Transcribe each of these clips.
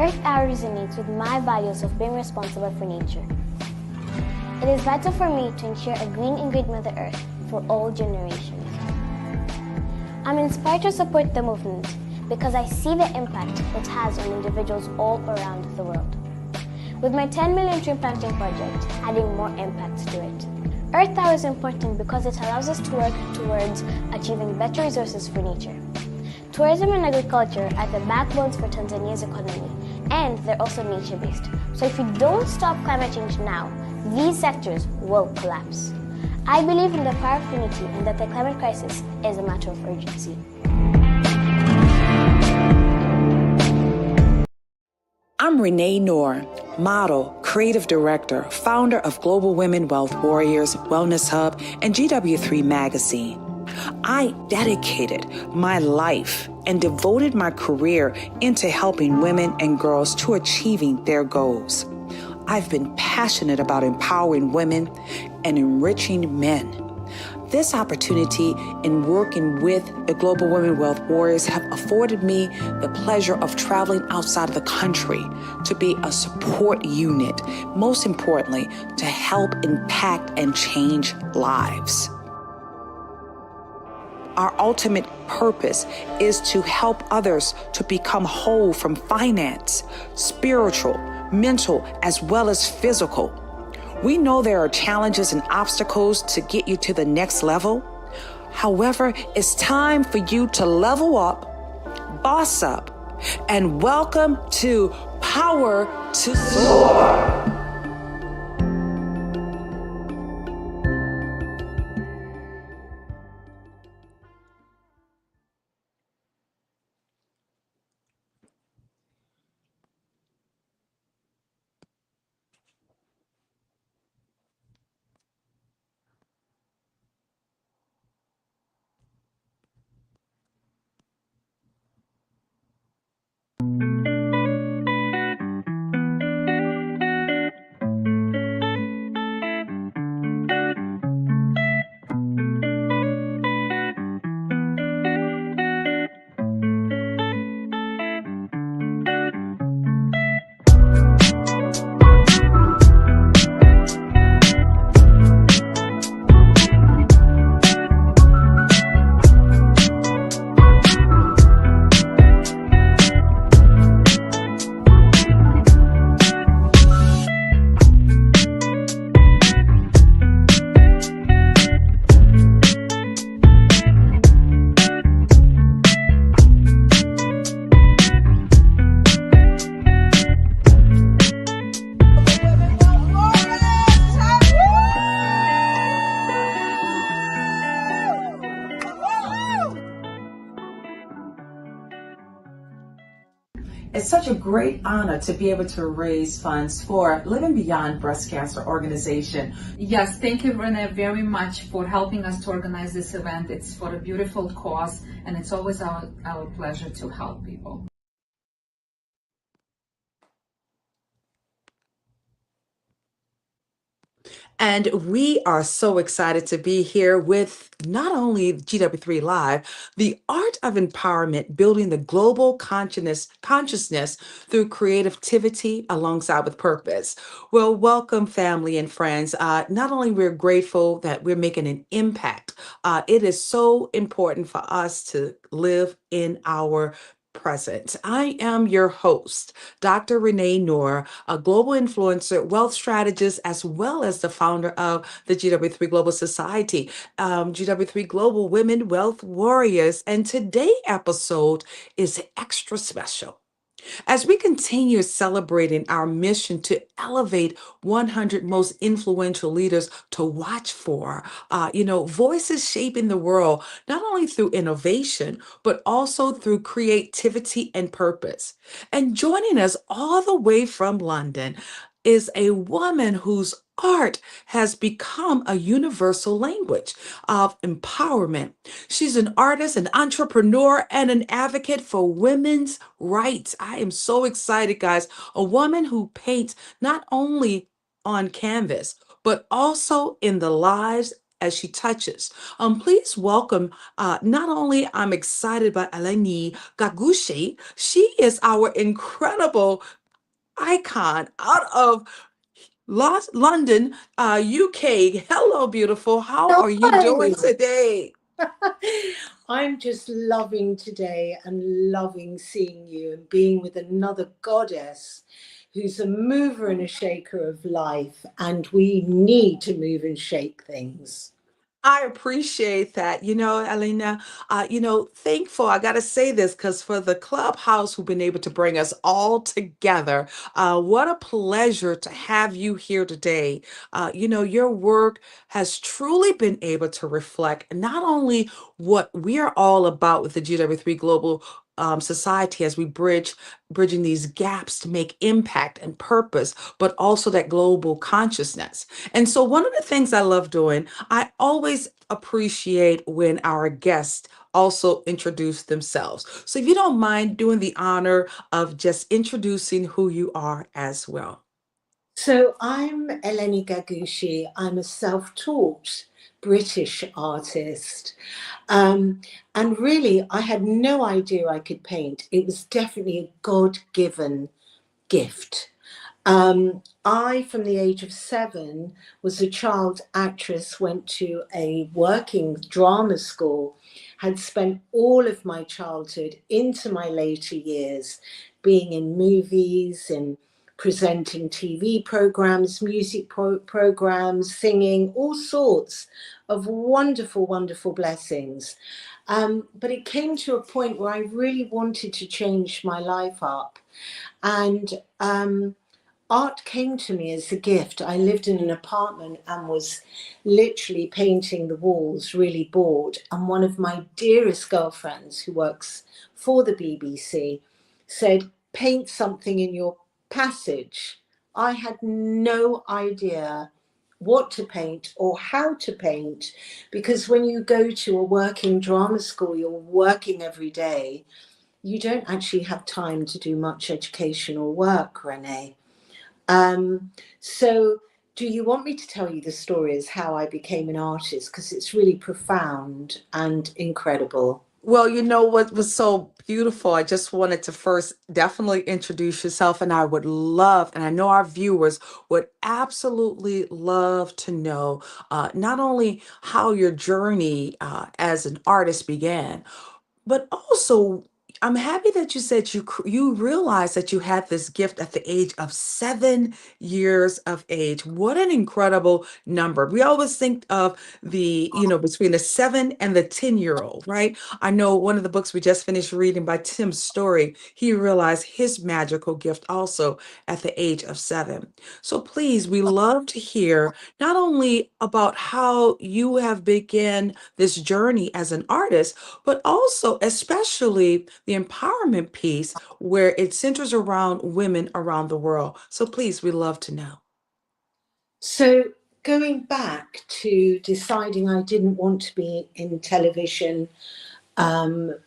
Earth Hour resonates with my values of being responsible for nature. It is vital for me to ensure a green and great Mother Earth for all generations. I'm inspired to support the movement because I see the impact it has on individuals all around the world. With my 10 million tree planting project, adding more impact to it. Earth Hour is important because it allows us to work towards achieving better resources for nature. Tourism and agriculture are the backbones for Tanzania's economy, and they're also nature-based. So if you don't stop climate change now, these sectors will collapse. I believe in the power of unity and that the climate crisis is a matter of urgency. I'm Renee Noor, model, creative director, founder of Global Women Wealth Warriors, Wellness Hub, and GW3 Magazine. I dedicated my life and devoted my career into helping women and girls to achieving their goals. I've been passionate about empowering women and enriching men. This opportunity in working with the Global Women Wealth Warriors have afforded me the pleasure of traveling outside of the country to be a support unit, most importantly, to help impact and change lives. Our ultimate purpose is to help others to become whole from finance, spiritual, mental, as well as physical. We know there are challenges and obstacles to get you to the next level. However, it's time for you to level up, boss up, and welcome to Power to Soar. It's such a great honor to be able to raise funds for Living Beyond Breast Cancer organization. Yes, thank you, Renee, very much for helping us to organize this event. It's for a beautiful cause, and it's always our pleasure to help people. And we are so excited to be here with not only GW3 Live, the art of empowerment, building the global consciousness through creativity alongside with purpose. Well, welcome, family and friends. Not only we're grateful that we're making an impact, it is so important for us to live in our present. I am your host, Dr. Renee Noor, a global influencer, wealth strategist, as well as the founder of the GW3 Global Society, GW3 Global Women Wealth Warriors. And today's episode is extra special as we continue celebrating our mission to elevate 100 most influential leaders to watch for, voices shaping the world, not only through innovation, but also through creativity and purpose. And joining us all the way from London is a woman whose art has become a universal language of empowerment. She's an artist, an entrepreneur, and an advocate for women's rights. I am so excited, guys. A woman who paints not only on canvas, but also in the lives as she touches. Please welcome, not only I'm excited about Eleni Gagoushi, she is our incredible icon out of London, UK. Hello, beautiful. How are you doing today? I'm just loving today and loving seeing you and being with another goddess who's a mover and a shaker of life, and we need to move and shake things. I appreciate that. Elena, thankful. I got to say this because for the Clubhouse who've been able to bring us all together, what a pleasure to have you here today. Your work has truly been able to reflect not only what we are all about with the GW3 Global Society as we bridging these gaps to make impact and purpose, but also that global consciousness. And so one of the things I love doing, I always appreciate when our guests also introduce themselves. So if you don't mind doing the honor of just introducing who you are as well. So I'm Eleni Gagoushi. I'm a self-taught British artist. And really, I had no idea I could paint. It was definitely a God-given gift. I, from the age of 7, was a child actress, went to a working drama school, had spent all of my childhood into my later years being in movies and presenting TV programs, music programs, singing, all sorts of wonderful, wonderful blessings. But it came to a point where I really wanted to change my life up. And art came to me as a gift. I lived in an apartment and was literally painting the walls, really bored. And one of my dearest girlfriends who works for the BBC said, paint something in your passage. I had no idea what to paint or how to paint, because when you go to a working drama school, you're working every day. You don't actually have time to do much educational work, Renee. So do you want me to tell you the story as how I became an artist? Because it's really profound and incredible. Well, you know what was so beautiful? I just wanted to first definitely introduce yourself, and I would love, and I know our viewers would absolutely love to know not only how your journey as an artist began, but also, I'm happy that you said you realized that you had this gift at the age of 7 years of age. What an incredible number. We always think of between the 7 and the 10-year-old, right? I know one of the books we just finished reading by Tim Story, he realized his magical gift also at the age of 7. So please, we love to hear not only about how you have begun this journey as an artist, but also especially the empowerment piece where it centers around women around the world. So please, we'd love to know. So going back to deciding I didn't want to be in television,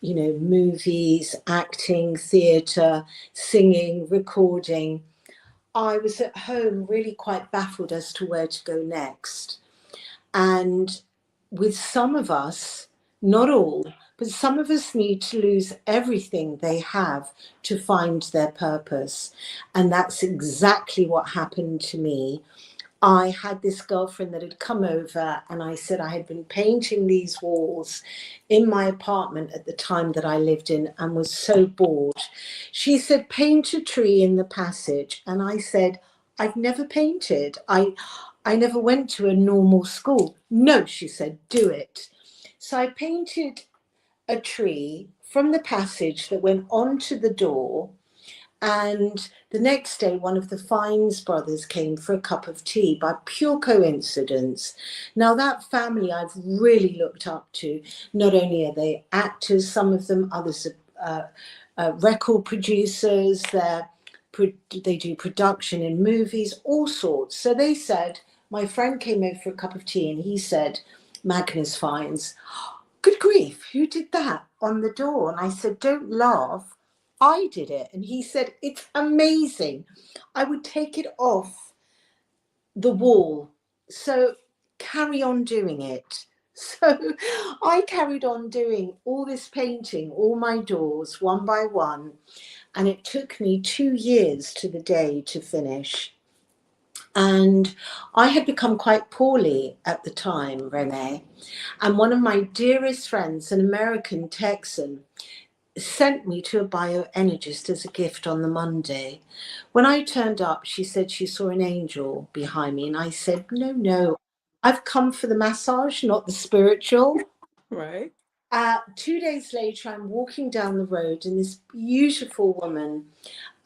movies, acting, theatre, singing, recording, I was at home really quite baffled as to where to go next. And with some of us, not all, but some of us need to lose everything they have to find their purpose. And that's exactly what happened to me. I had this girlfriend that had come over, and I said I had been painting these walls in my apartment at the time that I lived in and was so bored. She said, paint a tree in the passage. And I said, I've never painted. I never went to a normal school. No, she said, do it. So I painted a tree from the passage that went onto the door. And the next day, one of the Fiennes brothers came for a cup of tea by pure coincidence. Now, that family I've really looked up to. Not only are they actors, some of them, others are record producers. They do production in movies, all sorts. So they said, my friend came over for a cup of tea and he said, Magnus Fiennes, good grief, who did that on the door? And I said, don't laugh. I did it. And he said, it's amazing. I would take it off the wall. So carry on doing it. So I carried on doing all this painting, all my doors, one by one. And it took me 2 years to the day to finish. And I had become quite poorly at the time, Renee. And one of my dearest friends, an American Texan, sent me to a bioenergist as a gift on the Monday. When I turned up, she said she saw an angel behind me. And I said, no, I've come for the massage, not the spiritual. Right. 2 days later, I'm walking down the road and this beautiful woman,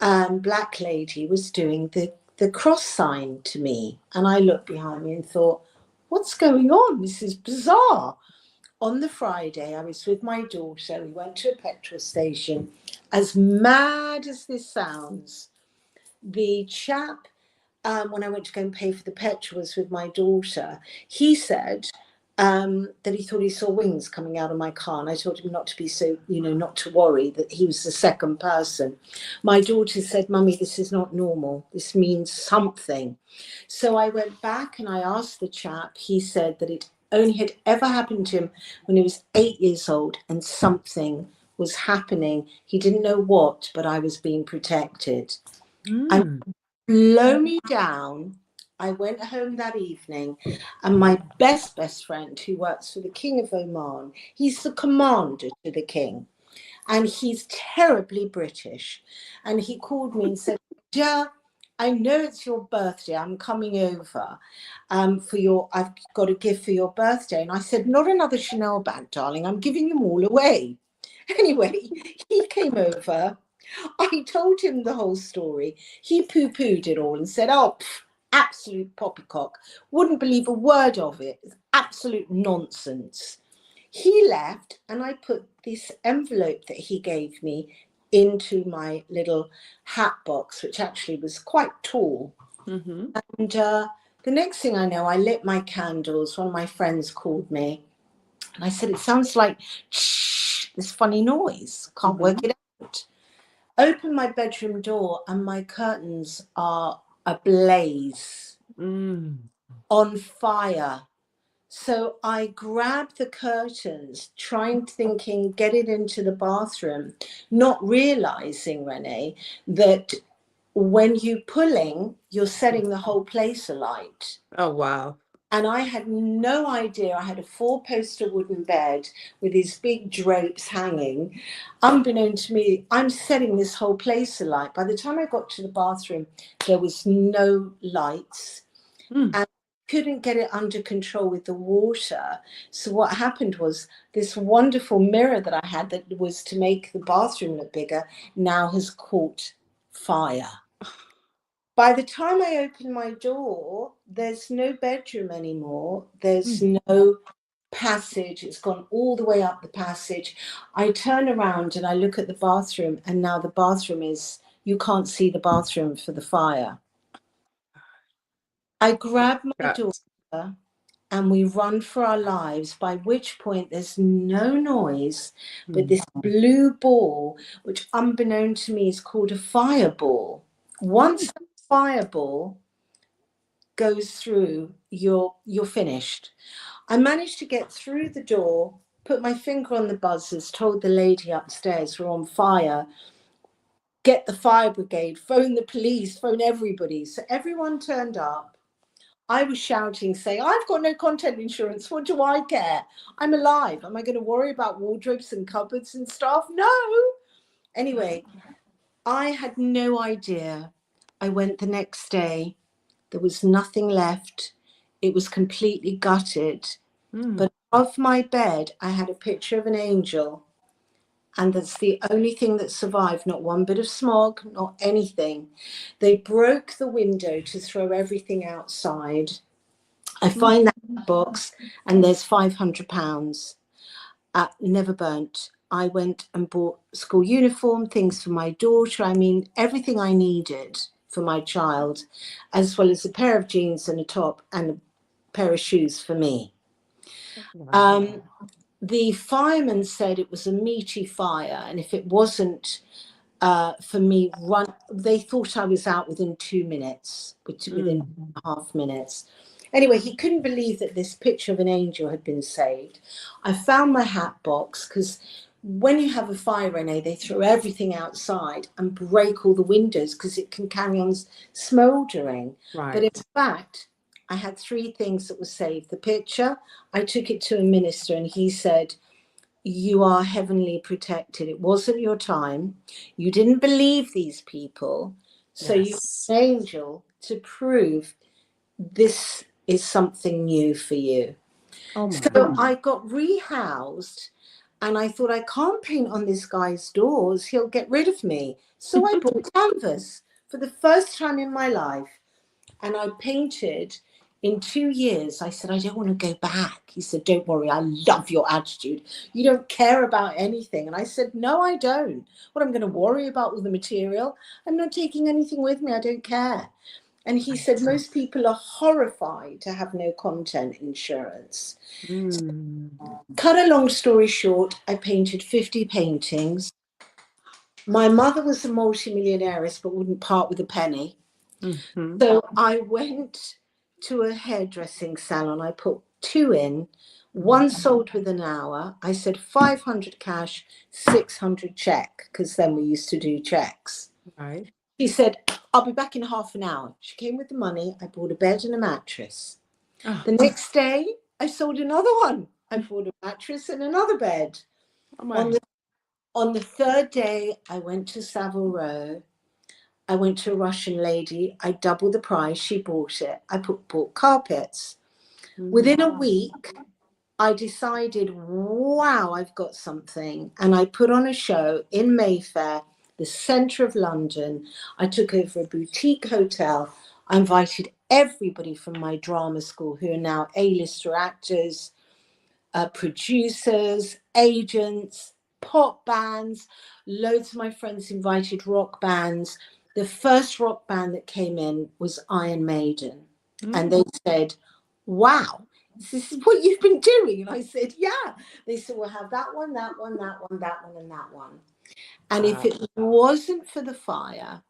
black lady, was doing the cross sign to me. And I looked behind me and thought, what's going on? This is bizarre. On the Friday, I was with my daughter. We went to a petrol station. As mad as this sounds, the chap, when I went to go and pay for the petrol, was with my daughter. He said that he thought he saw wings coming out of my car. And I told him not to be so, not to worry, that he was the second person. My daughter said, Mummy, this is not normal. This means something. So I went back and I asked the chap. He said that it only had ever happened to him when he was 8 years old and something was happening. He didn't know what, but I was being protected. And blow me down. I went home that evening and my best friend, who works for the King of Oman, he's the commander to the king and he's terribly British. And he called me and said, Ja, I know it's your birthday. I'm coming over I've got a gift for your birthday. And I said, not another Chanel bag, darling. I'm giving them all away. Anyway, he came over. I told him the whole story. He poo-pooed it all and said, oh, absolute poppycock. Wouldn't believe a word of it. It's absolute nonsense. He left and I put this envelope that he gave me into my little hat box, which actually was quite tall. Mm-hmm. And the next thing I know, I lit my candles. One of my friends called me and I said, it sounds like this funny noise. Can't work it out. Open my bedroom door and my curtains are ablaze, on fire. So I grabbed the curtains, thinking, get it into the bathroom, not realizing, Renee, that when you're pulling, you're setting the whole place alight. Oh, wow. And I had no idea. I had a 4-poster wooden bed with these big drapes hanging. Unbeknown to me, I'm setting this whole place alight. By the time I got to the bathroom, there was no lights. And couldn't get it under control with the water. So what happened was this wonderful mirror that I had that was to make the bathroom look bigger now has caught fire. By the time I open my door, there's no bedroom anymore. There's no passage. It's gone all the way up the passage. I turn around and I look at the bathroom and now the bathroom you can't see the bathroom for the fire. I grab my daughter and we run for our lives, by which point there's no noise, but this blue ball, which unbeknown to me is called a fireball. Once fireball goes through, you're finished. I managed to get through the door, put my finger on the buzzers, told the lady upstairs we're on fire, get the fire brigade, phone the police, phone everybody. So everyone turned up. I was shouting, saying, I've got no content insurance. What do I care? I'm alive. Am I going to worry about wardrobes and cupboards and stuff? No. Anyway, I had no idea. I went the next day. There was nothing left. It was completely gutted. But above my bed, I had a picture of an angel. And that's the only thing that survived, not one bit of smog, not anything. They broke the window to throw everything outside. I find that box and there's £500. Never burnt. I went and bought school uniform, things for my daughter. I mean, everything I needed for my child, as well as a pair of jeans and a top and a pair of shoes for me. The fireman said it was a meaty fire, and if it wasn't for me, they thought I was out within 2 minutes, within 2.5 minutes. Anyway, he couldn't believe that this picture of an angel had been saved. I found my hat box, because when you have a fire, Renee, they throw everything outside and break all the windows because it can carry on smouldering. Right. But in fact, I had 3 things that were saved. The picture, I took it to a minister and he said, you are heavenly protected. It wasn't your time. You didn't believe these people. So you're an angel to prove this is something new for you. So I got rehoused and I thought, I can't paint on this guy's doors. He'll get rid of me. So I bought canvas for the first time in my life. And I painted in 2 years. I said, I don't want to go back. He said, don't worry. I love your attitude. You don't care about anything. And I said, no, I don't. What, I'm going to worry about all the material? I'm not taking anything with me. I don't care. And he said, most people are horrified to have no content insurance. So, cut a long story short, I painted 50 paintings. My mother was a multimillionairess, but wouldn't part with a penny. So I went to a hairdressing salon. I put 2 in. 1 sold within an hour. I said 500 cash, 600 check, because then we used to do checks. Right. She said, I'll be back in half an hour. She came with the money. I bought a bed and a mattress. The next day, I sold another one. I bought a mattress and another bed. On the 3rd day, I went to Savile Row. I went to a Russian lady. I doubled the price. She bought it. I bought carpets. Within a week, I decided, wow, I've got something. And I put on a show in Mayfair, the centre of London. I took over a boutique hotel. I invited everybody from my drama school who are now A-lister actors, producers, agents, pop bands. Loads of my friends invited rock bands. The first rock band that came in was Iron Maiden. And they said, wow, this is what you've been doing. And I said, yeah. They said, we'll have that one, that one, that one, that one, and that one. And if it wasn't for the fire,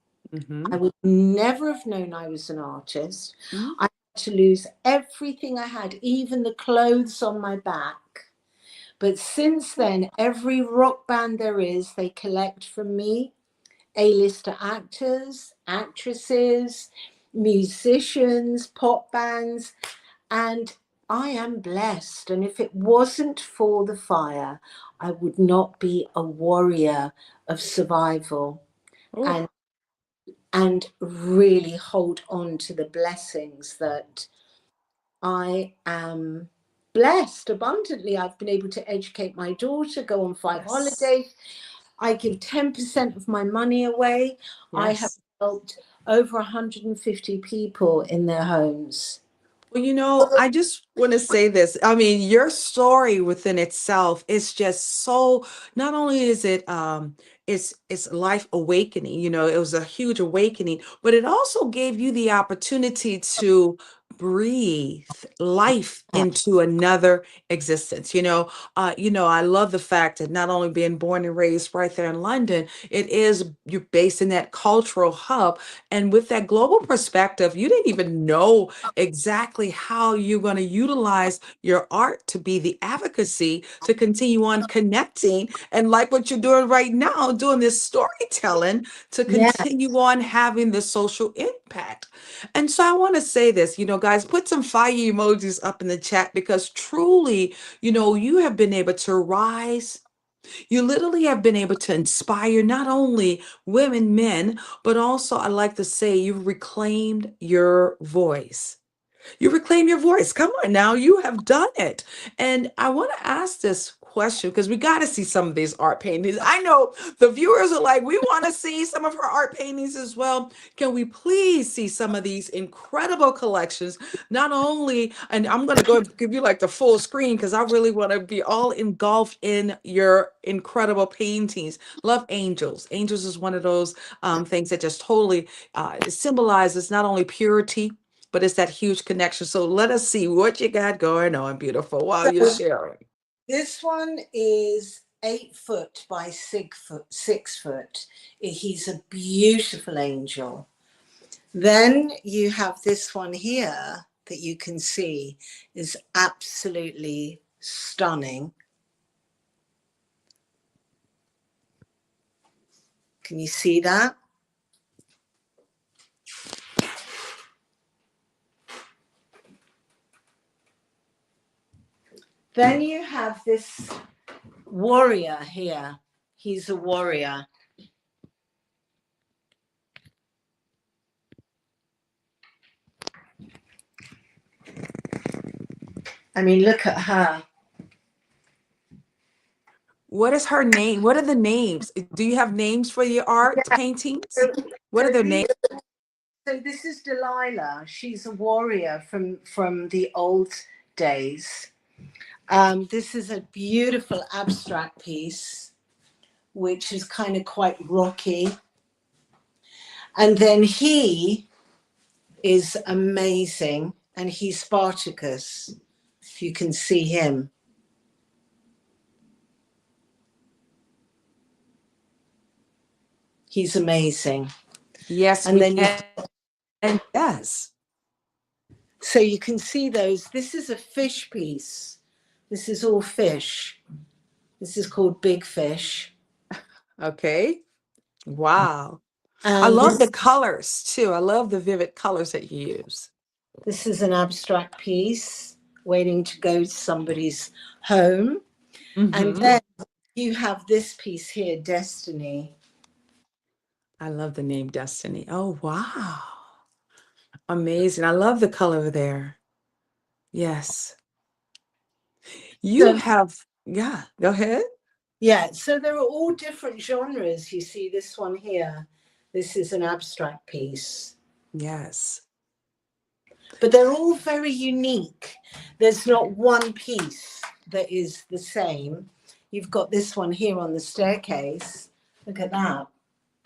I would never have known I was an artist. I had to lose everything I had, even the clothes on my back. But since then, every rock band there is, they collect from me. A-lister actors, actresses, musicians, pop bands, and I am blessed. And if it wasn't for the fire, I would not be a warrior of survival and really hold on to the blessings that I am blessed abundantly. I've been able to educate my daughter, go on 5 holidays. I give 10% of my money away. I have helped over 150 people in their homes. Well, I just want to say this. I mean, your story within itself is just so, not only is it it's life awakening, it was a huge awakening, but it also gave you the opportunity to breathe life into another existence. I love the fact that not only being born and raised right there in London, it is you're based in that cultural hub. And with that global perspective, you didn't even know exactly how you're going to utilize your art to be the advocacy to continue on connecting. And like what you're doing right now, doing this storytelling to Yeah. continue on having the social impact. And so I want to say this, guys, put some fire emojis up in the chat because truly, you have been able to rise. You literally have been able to inspire not only women, men, but also I like to say you've reclaimed your voice. You reclaim your voice. Come on now, you have done it. And I want to ask this question because we got to see some of these art paintings. I know the viewers are like, we want to see some of her art paintings as well. Can we please see some of these incredible collections? Not only, and I'm going to go and give you like the full screen because I really want to be all engulfed in your incredible paintings. Love angels. Angels is one of those things that just totally symbolizes not only purity, but it's that huge connection. So let us see what you got going on, beautiful, while you're So sharing. this one is 8 foot by 6 foot. 6 foot. He's a beautiful angel. Then you have this one here that you can see is absolutely stunning. Can you see that? Then you have this warrior here. He's a warrior. I mean, look at her. What is her name? What are the names? Do you have names for your art paintings? What are their names? So this is Delilah. She's a warrior from the old days. This is a beautiful abstract piece, which is kind of quite rocky. And then he is amazing, and he's Spartacus, if you can see him. He's amazing. Yes, And we then can. And yes. so you can see those. This is a fish piece. This is all fish. This is called Big Fish. Okay. Wow. I And love the colors too. I love the vivid colors that you use. this is an abstract piece waiting to go to somebody's home. And then you have this piece here, Destiny. I love the name Destiny. Oh, wow. Amazing. I love the color there. Yes. You So, have, yeah, go ahead. yeah, so there are all different genres. You see this one here. This is an abstract piece. Yes. But they're all very unique. There's not one piece that is the same. You've got this one here on the staircase. Look at that.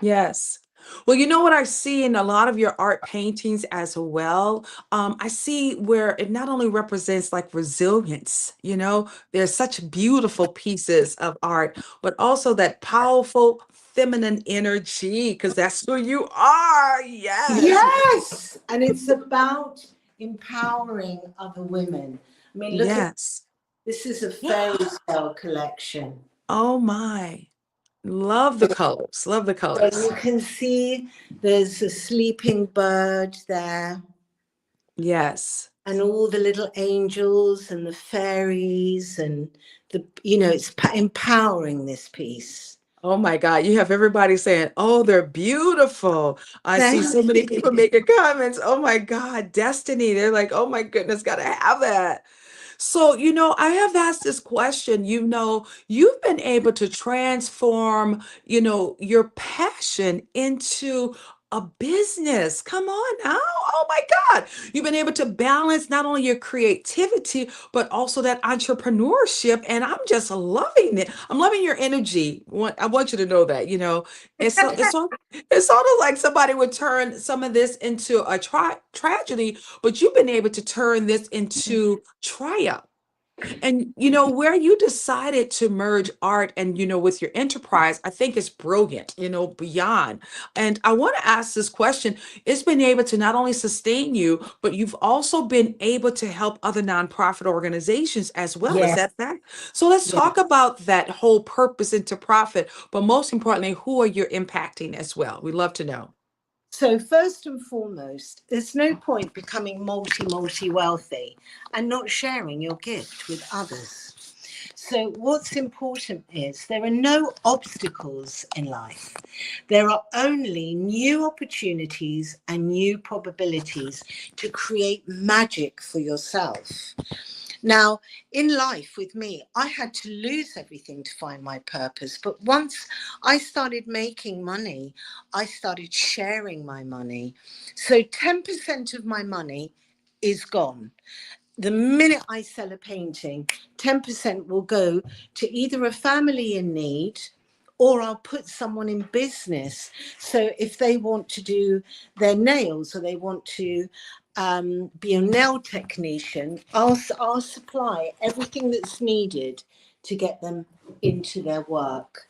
Yes. Well, you know what I see in a lot of your art paintings as well? I see where it not only represents like resilience, there's such beautiful pieces of art, but also that powerful feminine energy, because that's who you are. Yes. Yes. And it's about empowering other women. I mean, look at Yes. this is a fairy tale collection. Oh my. Love the colors. Love the So colors. you can see there's a sleeping bird there, Yes. and all the little angels and the fairies, and it's empowering this piece. Oh my God, you have everybody saying, oh, they're beautiful. I see so Thank many you. people making comments. Oh my God, Destiny. They're like, oh my goodness, gotta have that. So, I have asked this question, you've been able to transform, your passion into a business. Come on now. Oh my God. You've been able to balance not only your creativity, but also that entrepreneurship. And I'm just loving it. I'm loving your energy. I want you to know that, it's sort of like somebody would turn some of this into a tragedy, but you've been able to turn this into triumph. And where you decided to merge art and with your enterprise, I think is brilliant, beyond. And I want to ask this question. It's been able to not only sustain you, but you've also been able to help other nonprofit organizations as well. Is Yeah, that that? So let's yeah. talk about that whole purpose into profit, but most importantly, who are you impacting as well? We'd love to know. So first and foremost, there's no point becoming multi wealthy and not sharing your gift with others. So what's important is there are no obstacles in life. There are only new opportunities and new probabilities to create magic for yourself. Now, in life with me, I had to lose everything to find my purpose. But once I started making money, I started sharing my money. So 10% of my money is gone. The minute I sell a painting, 10% will go to either a family in need, or I'll put someone in business. So if they want to do their nails or they want to be a nail technician, I'll supply everything that's needed to get them into their work.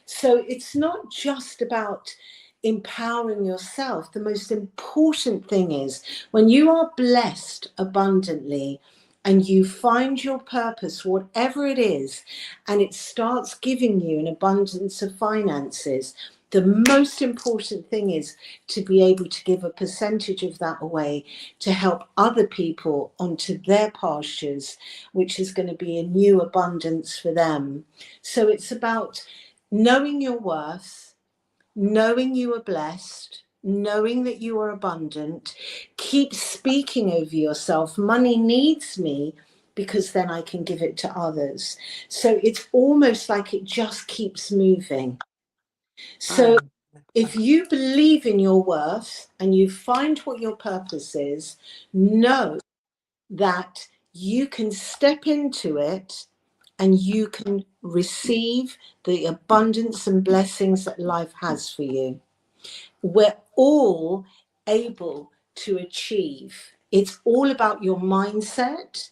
So it's not just about empowering yourself. The most important thing is when you are blessed abundantly and you find your purpose, whatever it is, and it starts giving you an abundance of finances, the most important thing is to be able to give a percentage of that away to help other people onto their pastures, which is going to be a new abundance for them. So it's about knowing your worth, knowing you are blessed, knowing that you are abundant. Keep speaking over yourself. Money needs me because then I can give it to others. So it's almost like it just keeps moving. So if you believe in your worth and you find what your purpose is, know that you can step into it and you can receive the abundance and blessings that life has for you. We're all able to achieve. It's all about your mindset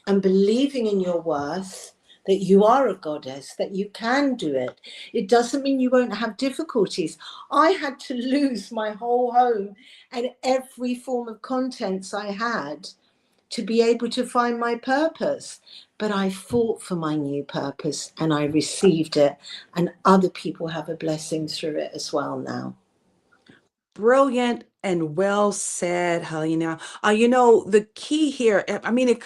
and believing in your worth, that you are a goddess, that you can do it. It doesn't mean you won't have difficulties. I had to lose my whole home and every form of contents I had to be able to find my purpose. But I fought for my new purpose and I received it, and other people have a blessing through it as well now. Brilliant and well said, Helena. The key here, I mean,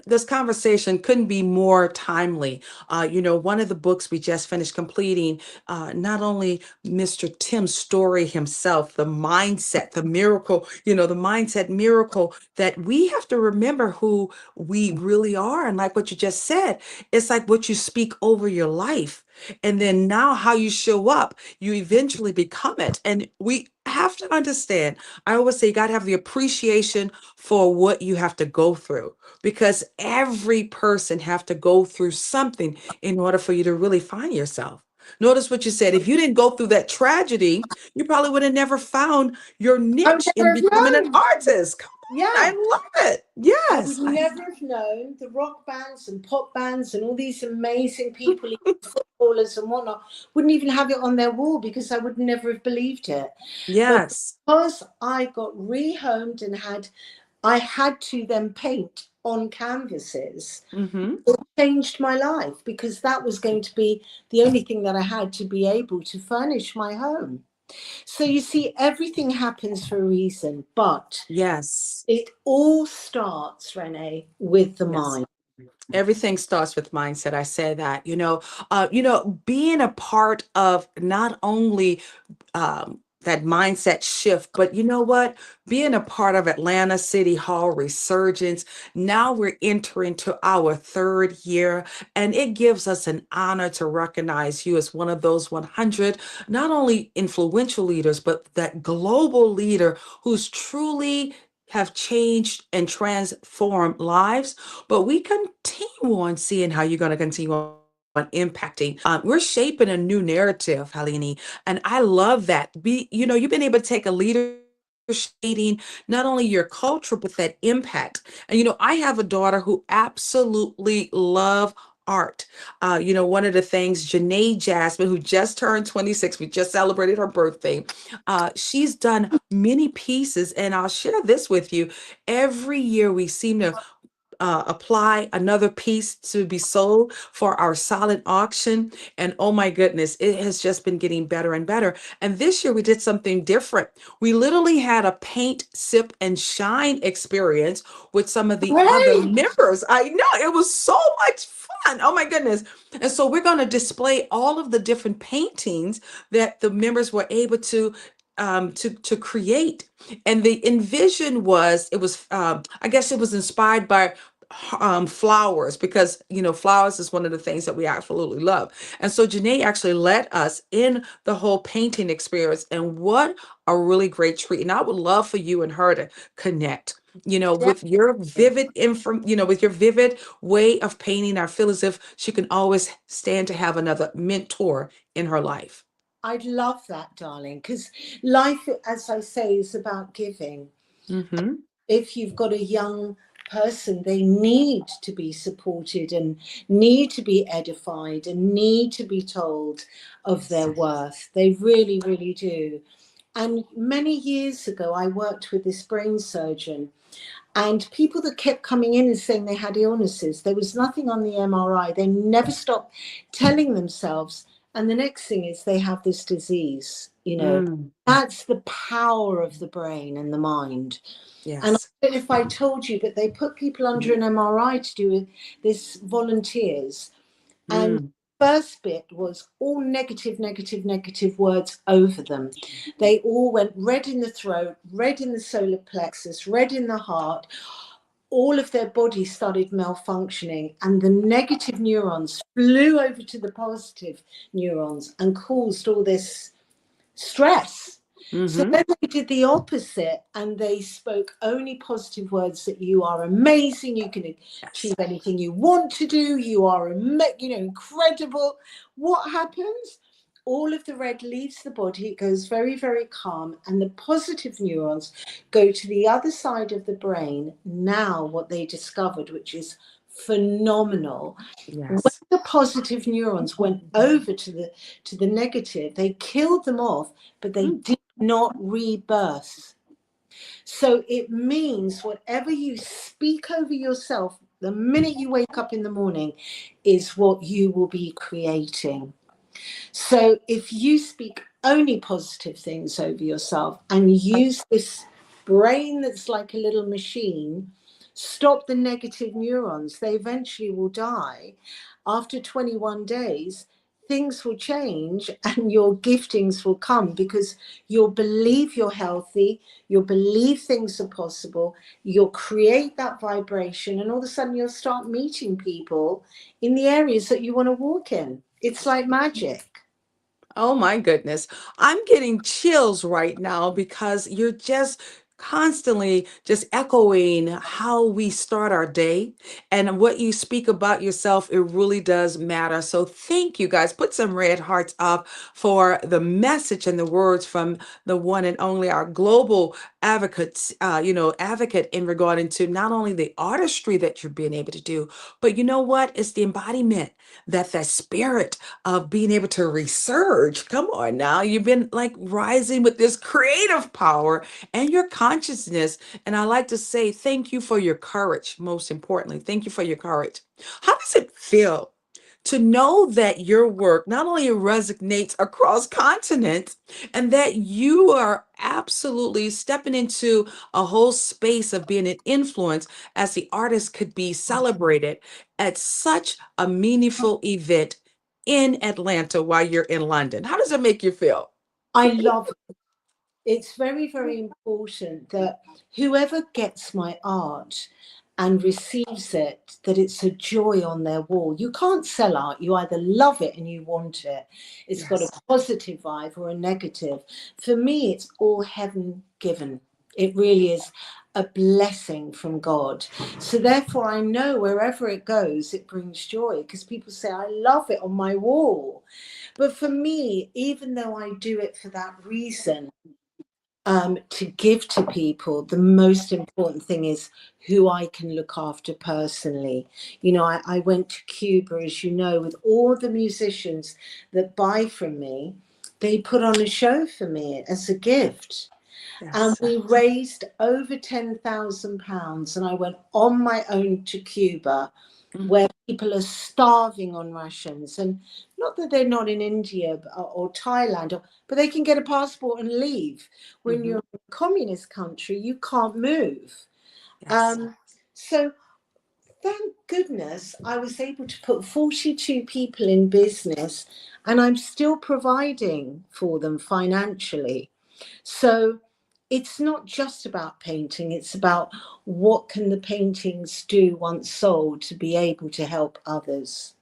this conversation couldn't be more timely. One of the books we just finished completing, not only Mr. Tim Story himself, the mindset, the miracle, the mindset miracle, that we have to remember who we really are. And like what you just said, it's like what you speak over your life. And then now how you show up, you eventually become it. And we have to understand, I always say you got to have the appreciation for what you have to go through, because every person have to go through something in order for you to really find yourself. Notice what you said. If you didn't go through that tragedy, you probably would have never found your I would niche in never have becoming an known. artist. Come on, Yeah. I love it. I would Yes. never have known the rock bands and pop bands and all these amazing people, footballers and whatnot, wouldn't even have it on their wall because I would never have believed it. But Yes. because I got rehomed and I had to then paint on canvases, Mm-hmm. it changed my life because that was going to be the only thing that I had to be able to furnish my home. So you see, everything happens for a reason, but Yes. it all starts, Renee, with the Yes. mind. Everything starts with mindset. I say that, being a part of not only that mindset shift, but you know what? Being a part of Atlanta City Hall Resurgence, now we're entering to our third year, and it gives us an honor to recognize you as one of those 100, not only influential leaders, but that global leader who's truly have changed and transformed lives, but we continue on seeing how you're going to continue on impacting. We're shaping a new narrative, Helene, and I love that. You've been able to take a leader shading not only your culture but that impact. And I have a daughter who absolutely love art. One of the things, Janae Jasmine, who just turned 26, we just celebrated her birthday. She's done many pieces, and I'll share this with you. Every year we seem to apply another piece to be sold for our silent auction. And oh my goodness, it has just been getting better and better. And this year we did something different. We literally had a paint, sip, and shine experience with some of the other Great. members. I know, it was so much fun. Oh my goodness. And so we're going to display all of the different paintings that the members were able to create. And the envision was, I guess it was inspired by flowers, because flowers is one of the things that we absolutely love. And so Janae actually led us in the whole painting experience, and what a really great treat. And I would love for you and her to connect, with your vivid with your vivid way of painting. I feel as if she can always stand to have another mentor in her life. I'd love that, darling, because life, as I say, is about giving. Mm-hmm. If you've got a young person, they need to be supported and need to be edified and need to be told of their worth. They really, really do. And many years ago, I worked with this brain surgeon, and people that kept coming in and saying they had illnesses, there was nothing on the MRI. They never stopped telling themselves. And the next thing is they have this disease. That's the power of the brain and the mind. And I Yes. don't know if I told you, but they put people under an MRI to do this, volunteers. And Mm. first bit was all negative, negative, negative words over them. They all went red in the throat, red in the solar plexus, red in the heart. All of their bodies started malfunctioning, and the negative neurons flew over to the positive neurons and caused all this stress. So Mm-hmm. then they did the opposite, and they spoke only positive words, that you are amazing, you can achieve anything you want to do, you are incredible. What happens? All of the red leaves the body, it goes very, very calm, and the positive neurons go to the other side of the brain. Now what they discovered, which is phenomenal, when Yes. the positive neurons went over to the negative, they killed them off, but they did not rebirth. So it means whatever you speak over yourself the minute you wake up in the morning is what you will be creating. So if you speak only positive things over yourself and use this brain that's like a little machine, stop the negative neurons, they eventually will die. After 21 days, things will change and your giftings will come, because you'll believe you're healthy, you'll believe things are possible, you'll create that vibration, and all of a sudden you'll start meeting people in the areas that you want to walk in. It's like magic. Oh my goodness. I'm getting chills right now because you're just constantly just echoing how we start our day, and what you speak about yourself, it really does matter. So thank you guys. Put some red hearts up for the message and the words from the one and only, our global advocate, advocate in regarding to not only the artistry that you're being able to do, but you know what? It's the embodiment, that spirit of being able to resurge. Come on now. You've been like rising with this creative power and your consciousness. And I like to say thank you for your courage. Most importantly, thank you for your courage. How does it feel to know that your work not only resonates across continents, and that you are absolutely stepping into a whole space of being an influence, as the artist could be celebrated at such a meaningful event in Atlanta while you're in London? How does it make you feel? I love it. It's very, very important that whoever gets my art and receives it, that it's a joy on their wall. You can't sell art. You either love it and you want it. It's got a Yes. positive vibe or a negative. For me, it's all heaven given. It really is. a blessing from God. So therefore I know wherever it goes, it brings joy, because people say, I love it on my wall. But for me, even though I do it for that reason, to give to people, the most important thing is who I can look after personally. You know, I went to Cuba, as you know, with all the musicians that buy from me. They put on a show for me as a gift. And Yes. we raised over £10,000. And I went on my own to Cuba, where people are starving on rations. And not that they're not in India or Thailand, but they can get a passport and leave. When you're in a communist country, you can't move. Yes. So thank goodness I was able to put 42 people in business, and I'm still providing for them financially. So it's not just about painting, it's about what can the paintings do once sold to be able to help others.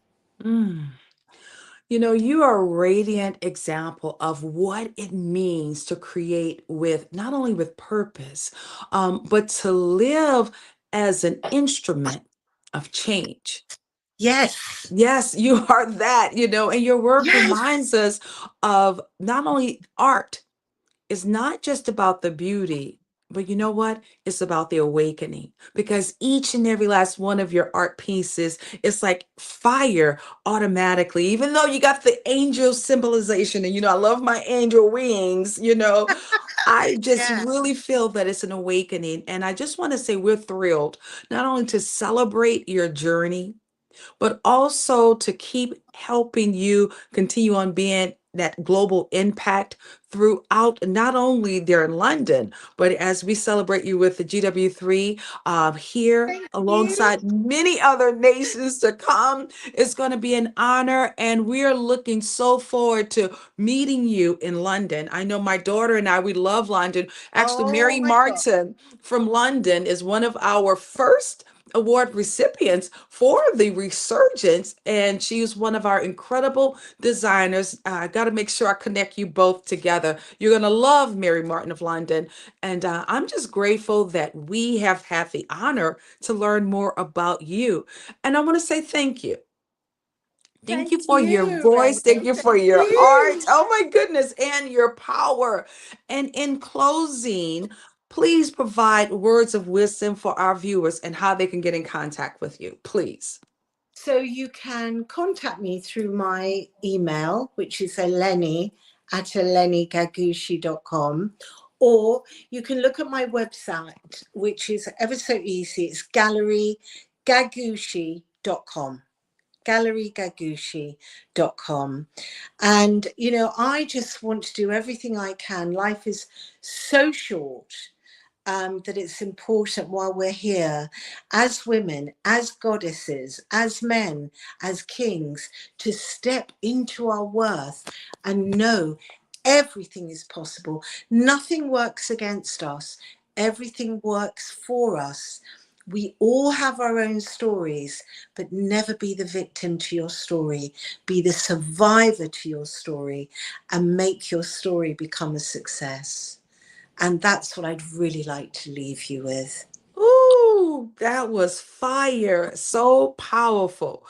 Mm. You know, you are a radiant example of what it means to create with not only with purpose, but to live as an instrument of change. Yes. Yes, you are that, you know, and your work Yes. reminds us of not only art is not just about the beauty, but you know what? It's about the awakening, because each and every last one of your art pieces is like fire automatically, even though you got the angel symbolization. And, you know, I love my angel wings, you know. I just Yeah. really feel that it's an awakening. And I just want to say we're thrilled not only to celebrate your journey, but also to keep helping you continue on being that global impact throughout, not only there in London, but as we celebrate you with the GW3 here Thank you. alongside many other nations to come. It's going to be an honor, and we're looking so forward to meeting you in London. I know my daughter and I, we love London. Actually, Oh Mary my God. Martin from London is one of our first award recipients for the resurgence, and she's one of our incredible designers. I got to make sure I connect you both together. You're going to love Mary Martin of London, and I'm just grateful that we have had the honor to learn more about you. And I want to say thank you. Thank Thank you for your you, voice. Thank Renee. you for Thank your art. you. Oh my goodness. And your power. And in closing, please provide words of wisdom for our viewers and how they can get in contact with you, please. So you can contact me through my email, which is Eleni at elenigagoushi.com, or you can look at my website, which is ever so easy. It's gallerygagoushi.com. gallerygagoushi.com. And, you know, I just want to do everything I can. Life is so short. That it's important while we're here, as women, as goddesses, as men, as kings, to step into our worth and know everything is possible. Nothing works against us, everything works for us. We all have our own stories, but never be the victim to your story. Be the survivor to your story and make your story become a success. And that's what I'd really like to leave you with. Ooh, that was fire. So powerful.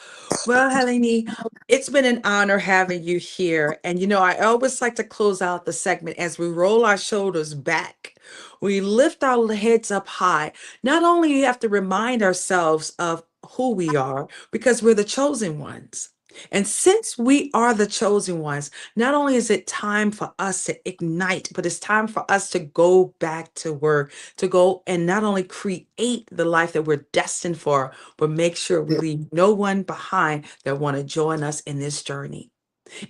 Well, Helene, it's been an honor having you here. And you know, I always like to close out the segment as we roll our shoulders back. We lift our heads up high. Not only you have to remind ourselves of who we are, because we're the chosen ones. And since we are the chosen ones, not only is it time for us to ignite, but it's time for us to go back to work, to go and not only create the life that we're destined for, but make sure we leave no one behind that want to join us in this journey.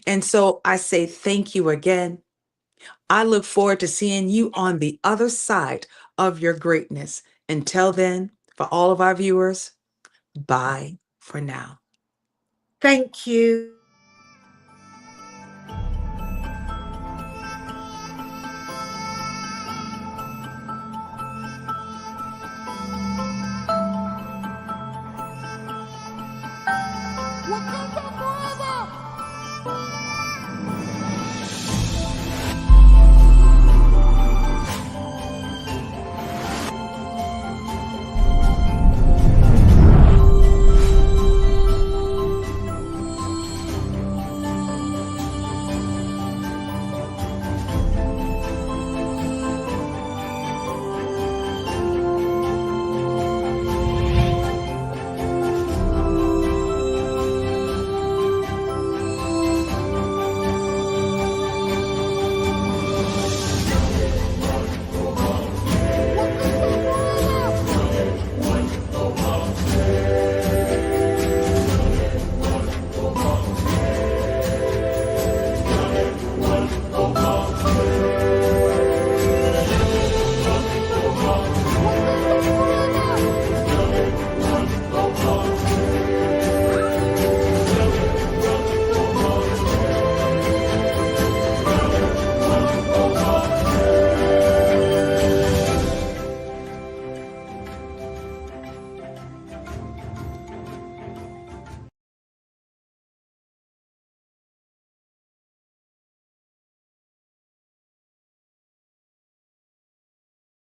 And so I say thank you again. I look forward to seeing you on the other side of your greatness. Until then, for all of our viewers, bye for now. Thank you.